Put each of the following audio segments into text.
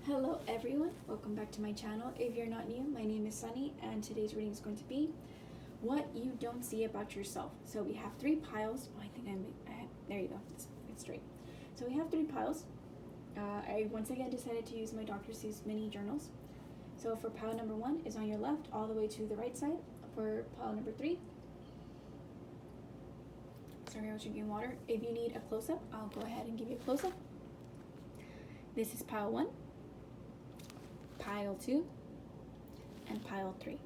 Hello everyone, welcome back to my channel. If you're not new, my name is Sunny and today's reading is going to be what you don't see about yourself. So we have three piles. Oh, I think there you go, it's straight. So we have three piles. I once again decided to use my Dr. Seuss mini journals. So for pile number 1 is on your left all the way to the right side. For pile number 3, sorry, I was drinking water. If you need a close-up, I'll go ahead and give you a close-up. This is pile 1. Pile 2 and pile 3.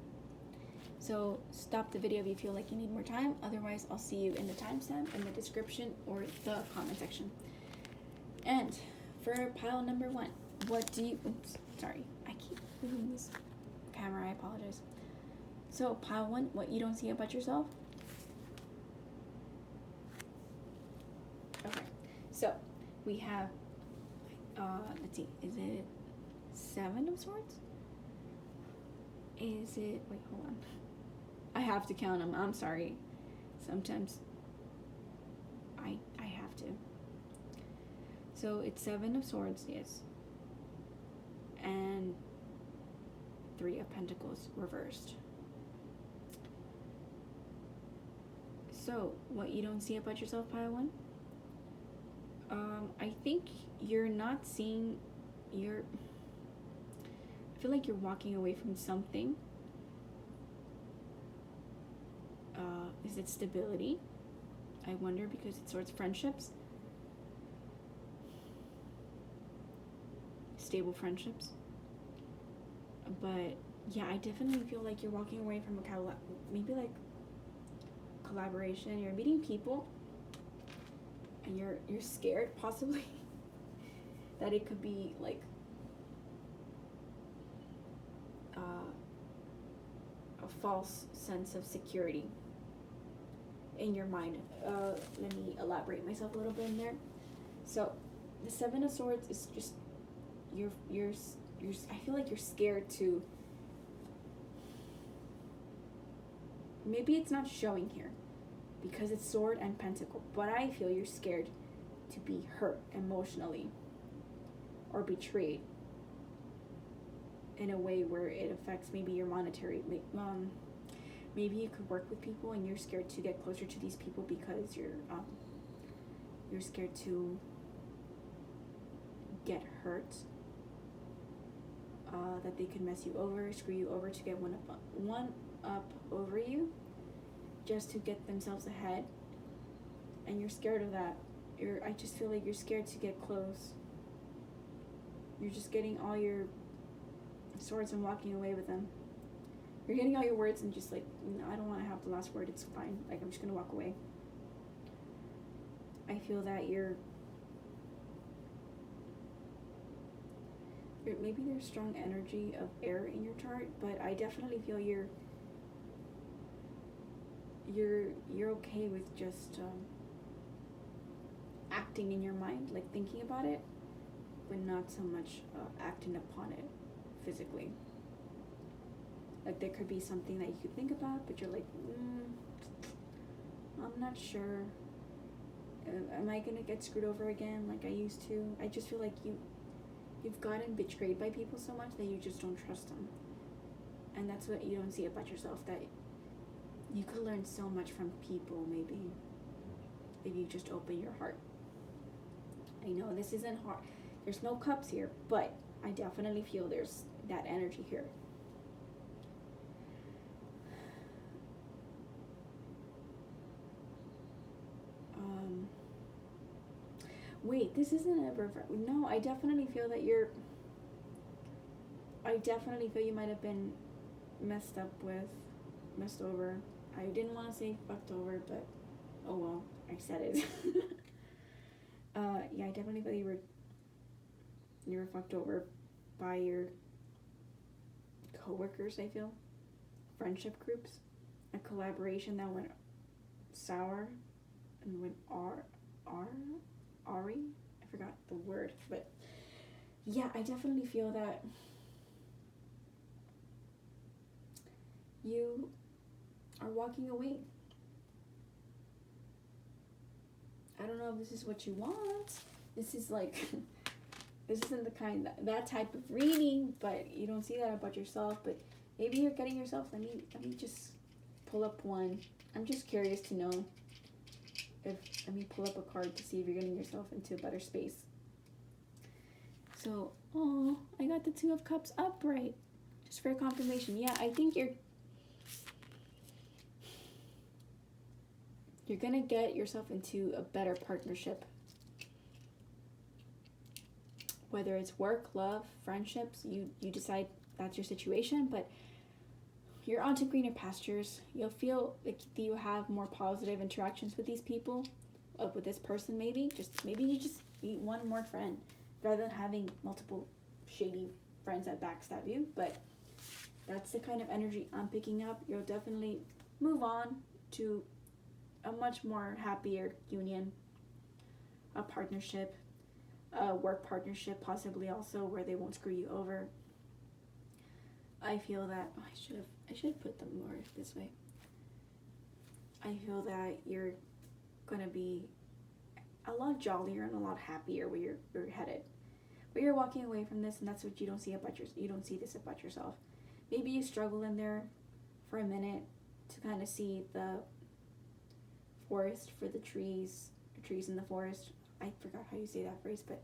So stop the video if you feel like you need more time. Otherwise, I'll see you in the timestamp in the description or the comment section. And for pile number 1, what do you... Oops, sorry. I keep moving this camera. I apologize. So pile 1, what you don't see about yourself. Okay. So we have... let's see. Is it 7 of Swords? Is it... Wait, hold on. I have to count them. I'm sorry. Sometimes I have to. So it's 7 of Swords, yes. And 3 of Pentacles reversed. So, what you don't see about yourself, pile 1? I think you're not seeing your... I feel like you're walking away from something. Is it stability? I wonder, because it's Swords friendships. Stable friendships. But yeah, I definitely feel like you're walking away from maybe like collaboration. You're meeting people and you're scared possibly that it could be like a false sense of security in your mind. Let me elaborate myself a little bit in there. So the 7 of Swords is just you're I feel like you're scared to, maybe it's not showing here because it's Sword and Pentacle, but I feel you're scared to be hurt emotionally or betrayed in a way where it affects maybe your monetary. Maybe you could work with people and you're scared to get closer to these people because you're scared to get hurt, that they could mess you over, screw you over to get one up over you just to get themselves ahead, and you're scared of that. I just feel like you're scared to get close. You're just getting all your swords and walking away with them. You're getting all your words and just like, no, I don't want to have the last word, it's fine, like I'm just gonna walk away. I feel that maybe there's strong energy of air in your chart, but I definitely feel you're okay with just acting in your mind, like thinking about it, but not so much acting upon it physically. Like there could be something that you could think about, but you're like, I'm not sure. Am I gonna get screwed over again like I used to? I just feel like you've gotten betrayed by people so much that you just don't trust them. And that's what you don't see about yourself, that you could learn so much from people maybe if you just open your heart. I know this isn't hard. There's no cups here, but I definitely feel there's that energy here. Wait, this isn't a reverse. No, I definitely feel you might have been messed over. I didn't want to say fucked over, but oh well, I said it. Yeah, I definitely feel you were fucked over by your coworkers. I feel friendship groups, a collaboration that went sour and went Ari? I forgot the word, but yeah, I definitely feel that you are walking away. I don't know if this is what you want. This is like this isn't the kind that type of reading, but you don't see that about yourself. But maybe you're getting yourself. Let me just pull up one. I'm just curious to know if, let me pull up a card to see if you're getting yourself into a better space. So, oh, I got the Two of Cups upright. Just for confirmation. Yeah, I think you're gonna get yourself into a better partnership. Whether it's work, love, friendships, you decide that's your situation, but you're onto greener pastures. You'll feel like you have more positive interactions with these people, with this person maybe. Maybe you just meet one more friend rather than having multiple shady friends that backstab you. But that's the kind of energy I'm picking up. You'll definitely move on to a much more happier union, a partnership, a work partnership possibly also, where they won't screw you over. I feel that I should have put them more this way. I feel that you're gonna be a lot jollier and a lot happier where you're headed. But you're walking away from this, and that's what you don't see about you don't see this about yourself. Maybe you struggle in there for a minute to kind of see the forest for the trees in the forest. I forgot how you say that phrase, but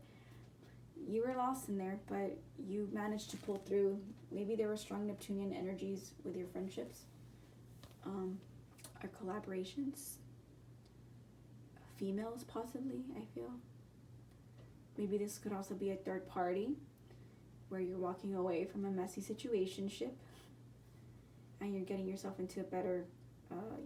you were lost in there, but you managed to pull through. Maybe there were strong Neptunian energies with your friendships, or collaborations. Females, possibly, I feel. Maybe this could also be a third party, where you're walking away from a messy situationship, and you're getting yourself into a better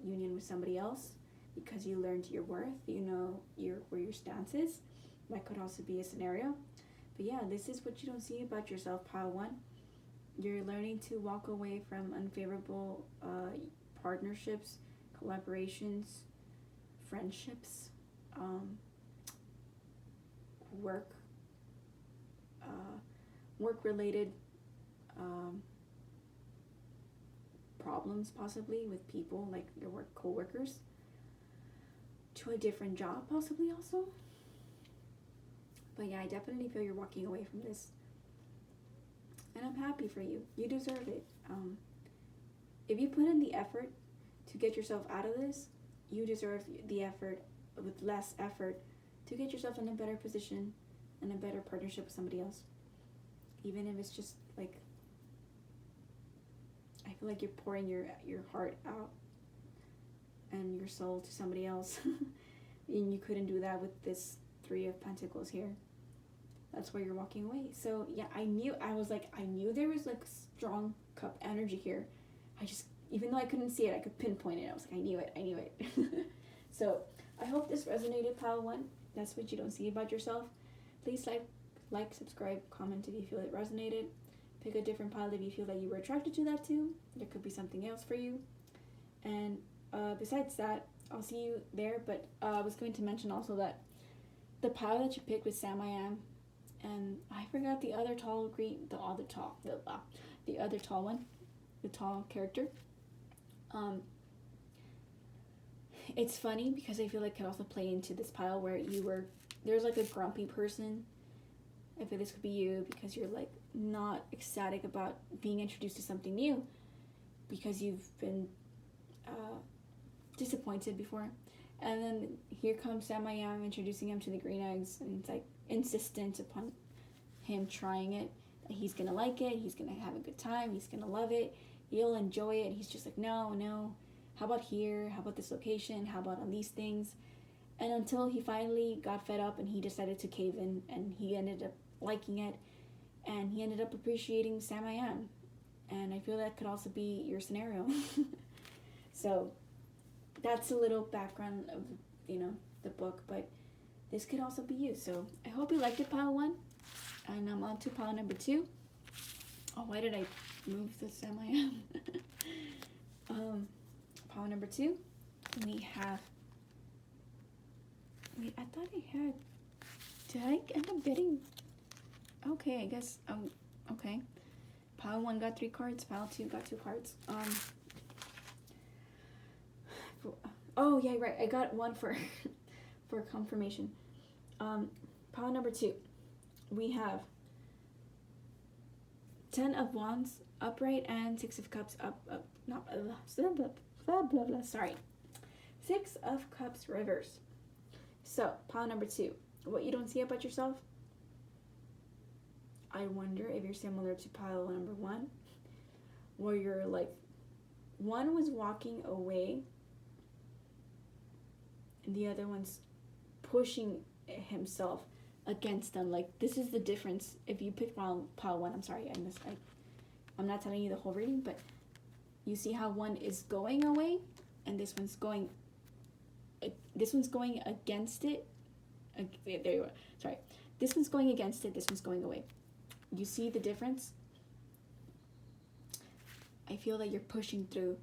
union with somebody else, because you learned your worth, you know where your stance is. That could also be a scenario. But yeah, this is what you don't see about yourself, pile 1. You're learning to walk away from unfavorable partnerships, collaborations, friendships, work-related problems, possibly with people like your work co-workers, to a different job possibly also. But yeah, I definitely feel you're walking away from this, and I'm happy for you. You deserve it. If you put in the effort to get yourself out of this, you deserve the effort with less effort to get yourself in a better position and a better partnership with somebody else. Even if it's just like, I feel like you're pouring your heart out and your soul to somebody else. And you couldn't do that with this 3 of Pentacles here. That's where you're walking away. So yeah, I knew there was like strong cup energy here. Even though I couldn't see it, I could pinpoint it. I was like, I knew it. So I hope this resonated, pile 1. That's what you don't see about yourself. Please like, subscribe, comment if you feel it resonated. Pick a different pile if you feel that you were attracted to that too. There could be something else for you. And besides that, I'll see you there. But I was going to mention also that the pile that you picked was Sam I Am, and I forgot the other tall one, the tall character. It's funny because I feel like it could also play into this pile where there's like a grumpy person. I feel this could be you because you're like not ecstatic about being introduced to something new because you've been disappointed before. And then here comes Sam I Am introducing him to the green eggs, and it's like insistent upon him trying it, that he's gonna like it, he's gonna have a good time, he's gonna love it, he'll enjoy it. He's just like, no, how about here, how about this location, how about on these things? And until he finally got fed up and he decided to cave in, and he ended up liking it, and he ended up appreciating Sam I Am. And I feel that could also be your scenario. So that's a little background of the book, but this could also be you. So I hope you liked it, pile 1, and I'm on to pile number 2. Oh, why did I move the Sam I Am? Pile number 2, we have, wait, I thought I had, did I end up getting, okay, I guess, okay. Pile 1 got 3 cards, pile 2 got 2 cards. Oh yeah, right, I got one for confirmation. Pile number 2, we have 10 of Wands upright and 6 of Cups sorry. 6 of Cups reverse. So, pile number 2. What you don't see about yourself? I wonder if you're similar to pile number 1, where you're like, one was walking away and the other one's pushing himself against them. Like, this is the difference. If you pick pile 1, I'm sorry, I'm not telling you the whole reading, but you see how one is going away and this one's going against it. There you are. Sorry. This one's going against it, this one's going away. You see the difference? I feel that you're pushing through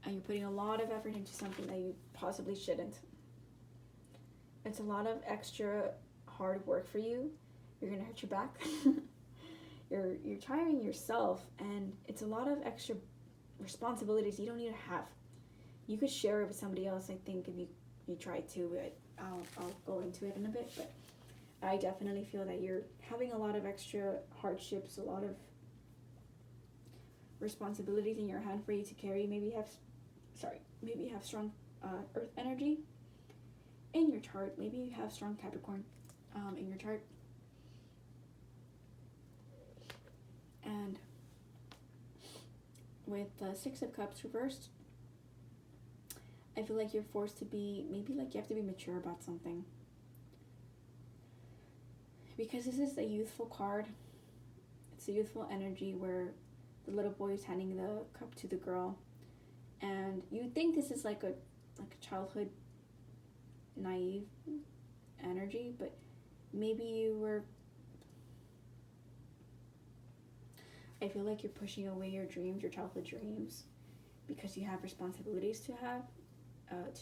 and you're putting a lot of effort into something that you possibly shouldn't. It's a lot of extra hard work for you. You're gonna hurt your back. You're tiring yourself, and it's a lot of extra responsibilities you don't need to have. You could share it with somebody else, I think, if you try to. But I'll go into it in a bit, but I definitely feel that you're having a lot of extra hardships, a lot of responsibilities in your hand for you to carry. Maybe you have strong earth energy in your chart. Maybe you have strong Capricorn in your chart. And with the 6 of Cups reversed, I feel like you're forced to be, maybe like you have to be mature about something. Because this is a youthful card. It's a youthful energy where the little boy is handing the cup to the girl. And you think this is like a childhood naive energy, but maybe you were, I feel like you're pushing away your dreams, your childhood dreams, because you have responsibilities to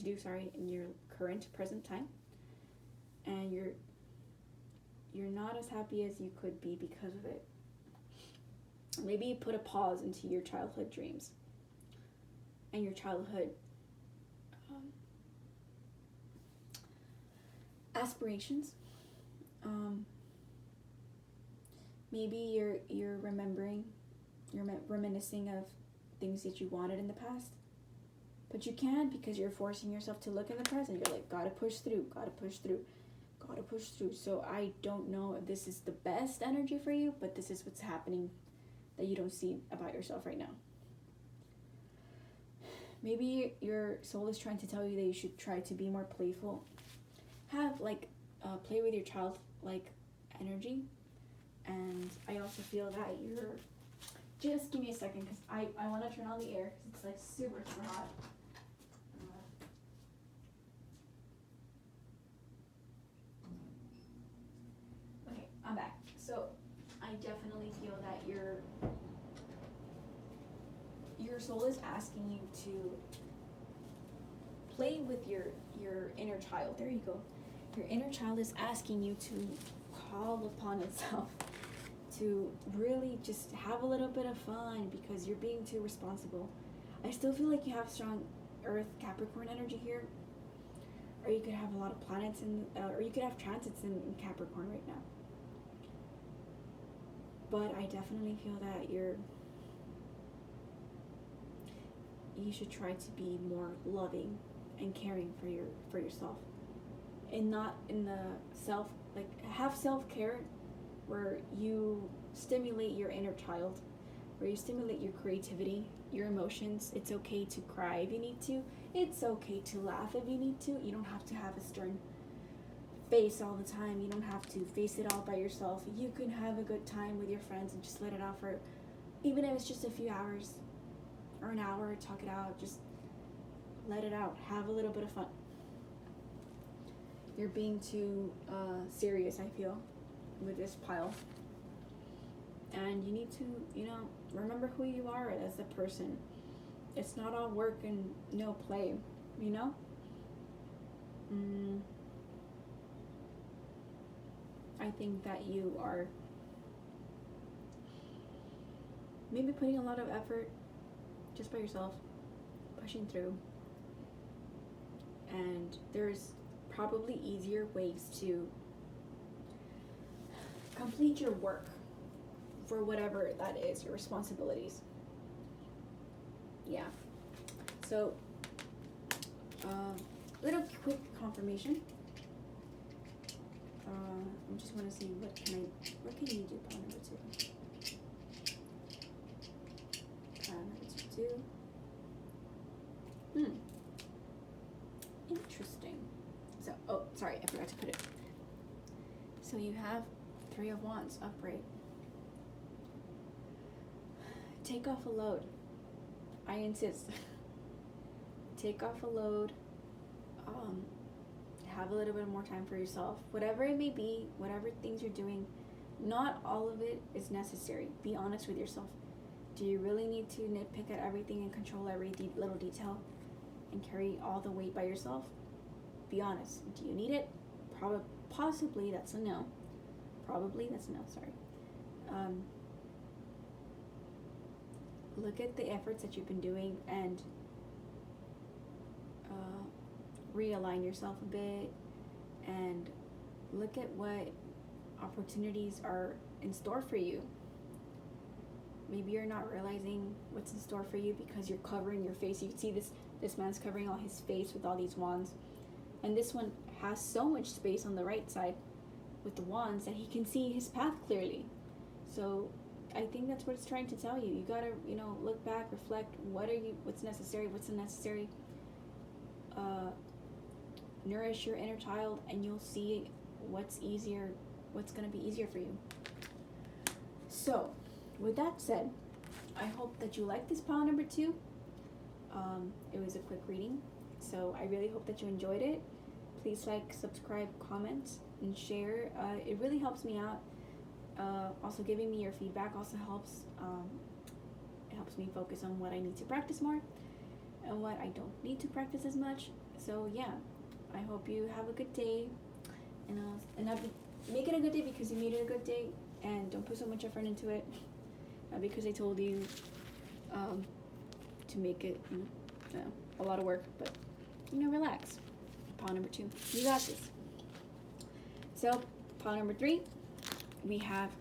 do in your present time, and you're not as happy as you could be because of it. Maybe you put a pause into your childhood dreams and your childhood aspirations. Maybe you're reminiscing of things that you wanted in the past, but you can't because you're forcing yourself to look in the present. You're like, gotta push through. So I don't know if this is the best energy for you, but this is what's happening that you don't see about yourself right now. Maybe your soul is trying to tell you that you should try to be more playful. Have play with your child-like energy. And I also feel that just give me a second, because I want to turn on the air because it's like super hot. Okay, I'm back. So I definitely feel that your soul is asking you to play with your inner child. There you go. Your inner child is asking you to call upon itself, to really just have a little bit of fun because you're being too responsible. I still feel like you have strong Earth Capricorn energy here, or you could have a lot of planets or you could have transits in Capricorn right now. But I definitely feel that you should try to be more loving and caring for yourself, and not in the have self-care where you stimulate your inner child, where you stimulate your creativity, your emotions. It's okay to cry if you need to. It's okay to laugh if you need to. You don't have to have a stern face all the time. You don't have to face it all by yourself. You can have a good time with your friends and just let it out for, even if it's just a few hours or an hour, talk it out, just let it out. Have a little bit of fun. You're being too serious, I feel, with this pile. And you need to, remember who you are as a person. It's not all work and no play, I think that you are maybe putting a lot of effort just by yourself, pushing through. And there's probably easier ways to complete your work for whatever that is, your responsibilities. Yeah. So, little quick confirmation. I just want to see what can you do, pile number 2. Pile number 2. Interesting. So, oh, sorry, I forgot to put it. So you have 3 of Wands upright. Take off a load. I insist. Take off a load. Have a little bit more time for yourself. Whatever it may be, whatever things you're doing, not all of it is necessary. Be honest with yourself. Do you really need to nitpick at everything and control every little detail and carry all the weight by yourself? Be honest. Do you need it? Possibly that's a no. Probably that's a no, sorry. Look at the efforts that you've been doing and realign yourself a bit, and look at what opportunities are in store for you. Maybe you're not realizing what's in store for you because you're covering your face. You can see this man's covering all his face with all these wands, and this one has so much space on the right side with the wands that he can see his path clearly. So I think that's what it's trying to tell you. You gotta, look back, reflect. What's necessary, what's unnecessary. Nourish your inner child, and you'll see what's gonna be easier for you. So, with that said, I hope that you like this pile number 2. It was a quick reading, so I really hope that you enjoyed it. Please like, subscribe, comment, and share. It really helps me out. Also, giving me your feedback also helps. It helps me focus on what I need to practice more and what I don't need to practice as much. So yeah, I hope you have a good day, and make it a good day because you made it a good day, and don't put so much effort into it. Not because I told you to make it a lot of work, but relax. Pile number 2, you got this. So pile number 3, we have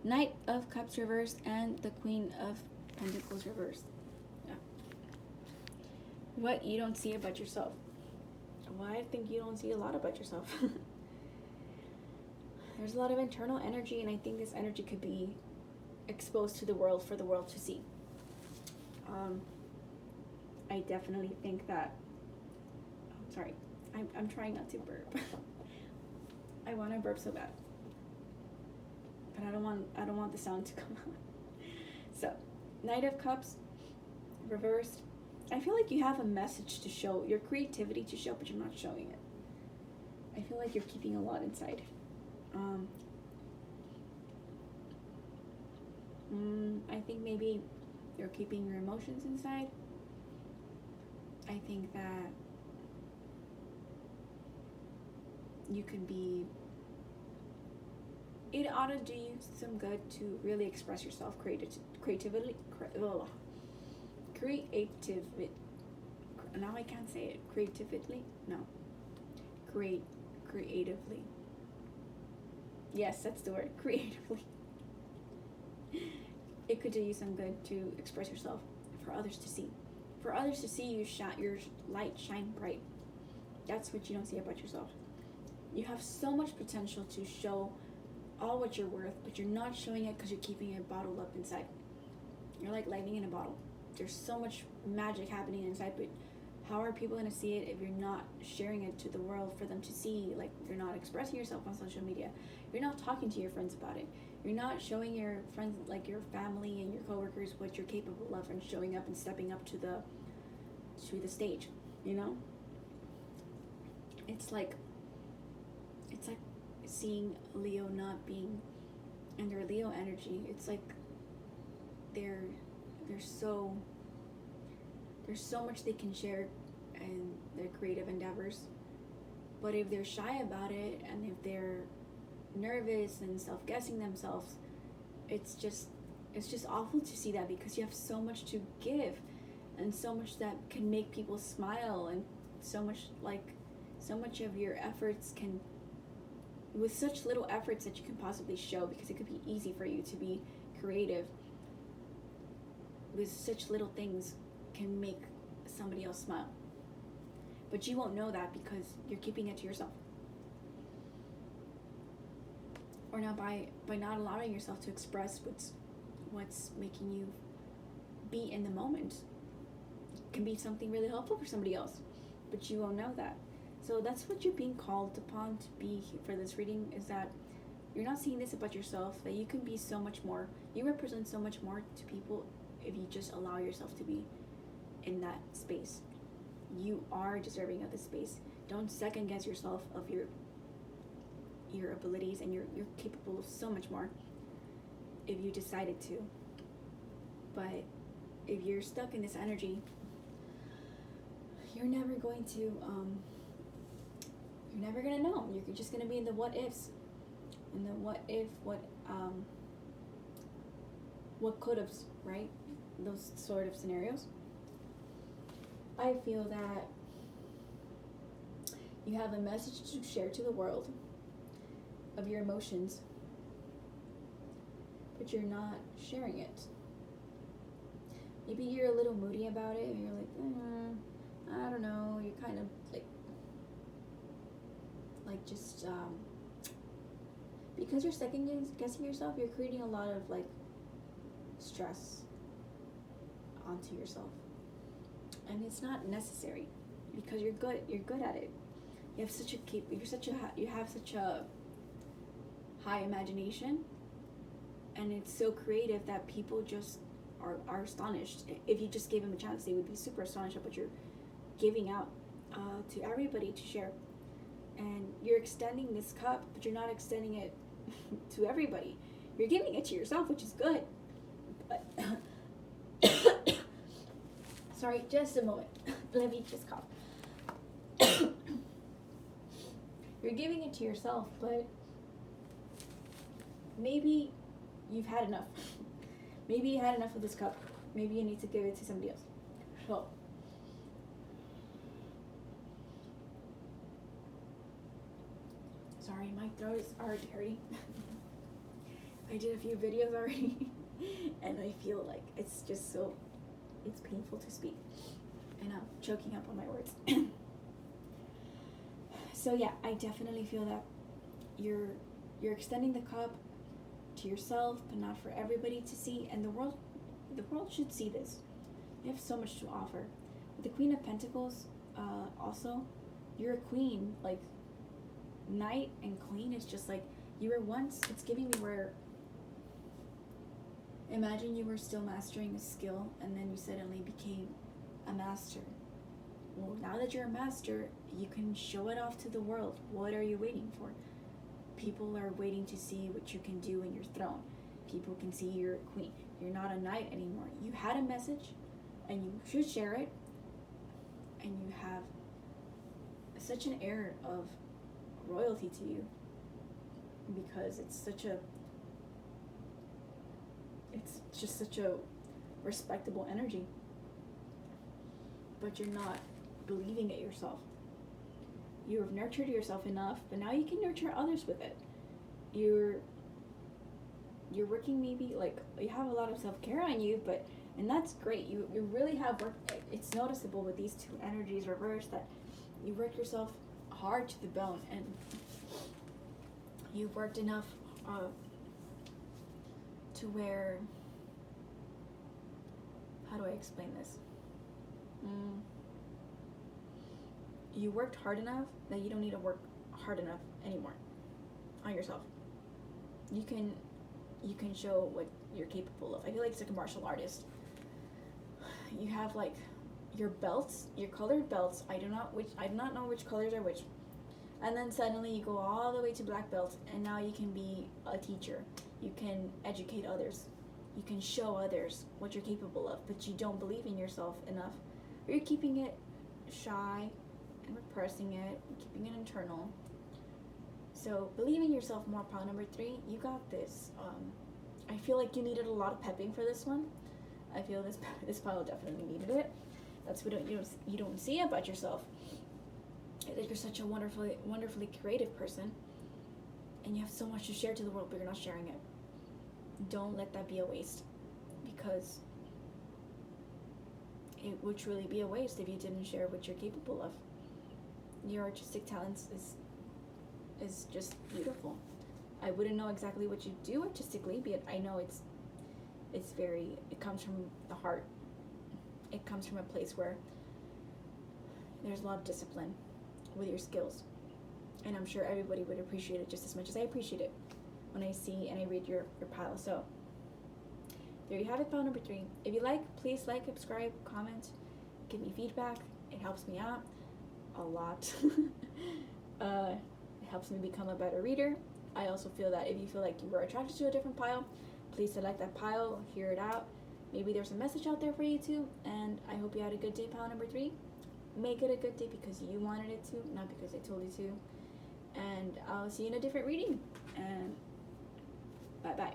Knight of Cups reversed and the Queen of Pentacles reversed. Yeah. What you don't see about yourself. Well, I think you don't see a lot about yourself. There's a lot of internal energy, and I think this energy could be exposed to the world for the world to see. I definitely think that. Oh, sorry, I'm trying not to burp. I want to burp so bad, but I don't want the sound to come out. So, Knight of Cups reversed. I feel like you have a message to show, your creativity to show, but you're not showing it. I feel like you're keeping a lot inside. I think maybe you're keeping your emotions inside. I think that you could be, it ought to do you some good to really express yourself creatively. Now I can't say it. Creatively? No. Creatively. Yes, that's the word. Creatively. It could do you some good to express yourself for others to see. For others to see you your light shine bright. That's what you don't see about yourself. You have so much potential to show all what you're worth, but you're not showing it because you're keeping it bottled up inside. You're like lightning in a bottle. There's so much magic happening inside, but how are people going to see it if you're not sharing it to the world for them to see? Like, you're not expressing yourself on social media. You're not talking to your friends about it. You're not showing your friends, like your family and your coworkers, what you're capable of, and showing up and stepping up to the stage. It's like seeing Leo not being under Leo energy. It's like there's so much they can share in their creative endeavors, but if they're shy about it, and if they're nervous and self-guessing themselves, it's just awful to see that, because you have so much to give and so much that can make people smile, and so much of your efforts can with such little efforts that you can possibly show, because it could be easy for you to be creative, with such little things can make somebody else smile. But you won't know that because you're keeping it to yourself. Or now by not allowing yourself to express what's making you be in the moment, it can be something really helpful for somebody else, but you won't know that. So that's what you're being called upon to be for this reading, is that you're not seeing this about yourself, that you can be so much more. You represent so much more to people if you just allow yourself to be in that space. You are deserving of this space. Don't second guess yourself of your abilities, and you're capable of so much more if you decided to. But if you're stuck in this energy, you're never going to you're never gonna know. You're just gonna be in the what ifs, and the what if, what could have, right? Those sort of scenarios. I feel that you have a message to share to the world of your emotions, but you're not sharing it. Maybe you're a little moody about it, and you're like, I don't know. You're kind of like just because you're second guessing yourself, you're creating a lot of like stress onto yourself, and it's not necessary, because you're good at it. You have such a high imagination, and it's so creative that people just are astonished. If you just gave them a chance, they would be super astonished at what you're giving out to everybody to share. And you're extending this cup, but you're not extending it to everybody. You're giving it to yourself, which is good. But sorry, just a moment. Let me just cough. You're giving it to yourself, but maybe you've had enough. Maybe you had enough of this cup. Maybe you need to give it to somebody else. So, sorry, my throat is already hurting. I did a few videos already, and I feel like it's painful to speak, and I'm choking up on my words. So yeah, I definitely feel that you're extending the cup to yourself, but not for everybody to see, and the world should see this. You have so much to offer. With the Queen of Pentacles, also, you're a queen. Like, knight and queen is just like you were once. It's giving me where, imagine you were still mastering a skill, and then you suddenly became a master. Well, now that you're a master, you can show it off to the world. What are you waiting for? People are waiting to see what you can do in your throne. People can see you're a queen. You're not a knight anymore. You had a message, and you should share it. And you have such an air of royalty to you, because it's just such a respectable energy. But you're not believing it yourself. You have nurtured yourself enough, but now you can nurture others with it. You're working, maybe like you have a lot of self-care on you, and that's great. You really have worked. It's noticeable with these two energies reversed that you work yourself hard to the bone, and you've worked enough to where, how do I explain this? You worked hard enough that you don't need to work hard enough anymore on yourself. You can show what you're capable of. I feel like it's like a martial artist. You have like your belts, your colored belts. I do not know which colors are which. And then suddenly you go all the way to black belt, and now you can be a teacher. You can educate others. You can show others what you're capable of, but you don't believe in yourself enough. Or you're keeping it shy and repressing it, keeping it internal. So believe in yourself more. Pile number 3, you got this. I feel like you needed a lot of pepping for this one. I feel this pile definitely needed it. That's what you don't see about yourself. That you're such a wonderfully creative person, and you have so much to share to the world, but you're not sharing it. Don't let that be a waste, because it would truly be a waste if you didn't share what you're capable of. Your artistic talents is just beautiful. I wouldn't know exactly what you do artistically, but I know it comes from the heart. It comes from a place where there's a lot of discipline with your skills. And I'm sure everybody would appreciate it just as much as I appreciate it when I see and I read your pile. So there you have it, pile number 3. If you like, please like, subscribe, comment, give me feedback. It helps me out a lot. It helps me become a better reader. I also feel that if you feel like you were attracted to a different pile, please select that pile, hear it out. Maybe there's a message out there for you too. And I hope you had a good day, pile number 3. Make it a good day because you wanted it to, not because I told you to. And I'll see you in a different reading. And bye-bye.